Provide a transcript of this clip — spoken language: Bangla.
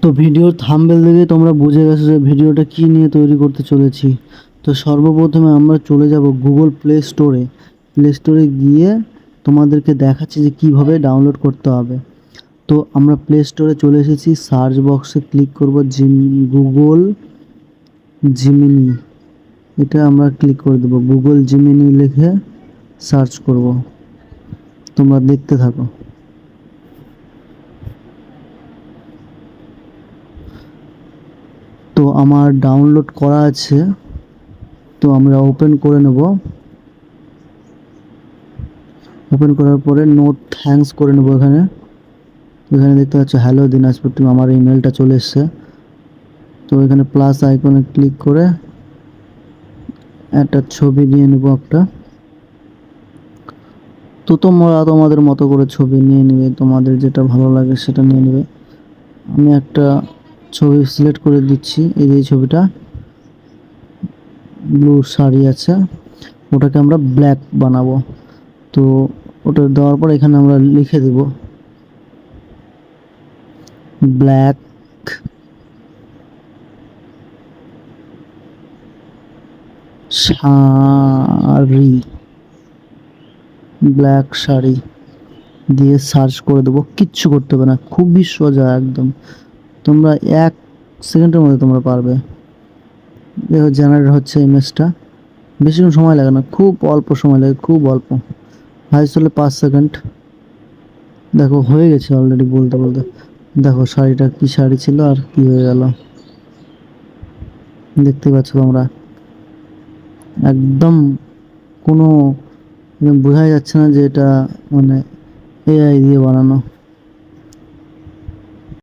তো ভিডিওর থাম্বনেল দেখে তোমরা বুঝে গেছো যে ভিডিওটা কি নিয়ে তৈরি করতে চলেছি। তো সর্বপ্রথমে আমরা চলে যাব গুগল প্লে স্টোরে। প্লে স্টোরে গিয়ে তোমাদেরকে দেখাচ্ছি যে কিভাবে ডাউনলোড করতে হবে। তো আমরা প্লে স্টোরে চলে এসেছি, সার্চ বক্সে ক্লিক করব গুগল জিমিনি, এটা আমরা ক্লিক করে দেবো। গুগল জিমিনি লিখে সার্চ করব, তোমরা দেখতে থাকো। তো আমার ডাউনলোড করা আছে, তো আমরা ওপেন করে নেব। ওপেন করার পরে নোট থ্যাঙ্কস করে নেব। এখানে এখানে দেখতে পাচ্ছ হ্যালো দিনাজপুর টিম, আমার ইমেলটা চলে এসছে। তো এখানে প্লাস আইকনে ক্লিক করে একটা ছবি নিয়ে নেব একটা। তো তোমরা তোমাদের মতো করে ছবি নিয়ে নেবে, তোমাদের যেটা ভালো লাগে সেটা নিয়ে নেবে। আমি একটা ছবি সিলেক্ট করে দিচ্ছি। এই যে ছবিটা ব্লু শাড়ি আছে, ওটাকে আমরা ব্ল্যাক বানাবো। তো ওটা দেওয়ার পর এখানে আমরা লিখে দেব ব্ল্যাক শাড়ি, ব্ল্যাক শাড়ি দিয়ে সার্চ করে দেবো। কিচ্ছু করতে হবে না, খুবই সোজা একদম। তোমরা 1 সেকেন্ডের মধ্যে তোমরা পারবে। দেখো জেনারেট হচ্ছে ইমেজটা, বেশিক্ষণ সময় লাগে না, খুব অল্প সময় লাগে, খুব অল্প, হাইস্ট হলে 5 সেকেন্ড। দেখো হয়ে গেছে অলরেডি বলতে বলতে। দেখো শাড়িটা কি শাড়ি ছিল আর কি হয়ে গেল, দেখতে পাচ্ছ তোমরা। একদম কোনো বোঝাই যাচ্ছে না যে এটা মানে এআই দিয়ে বানানো।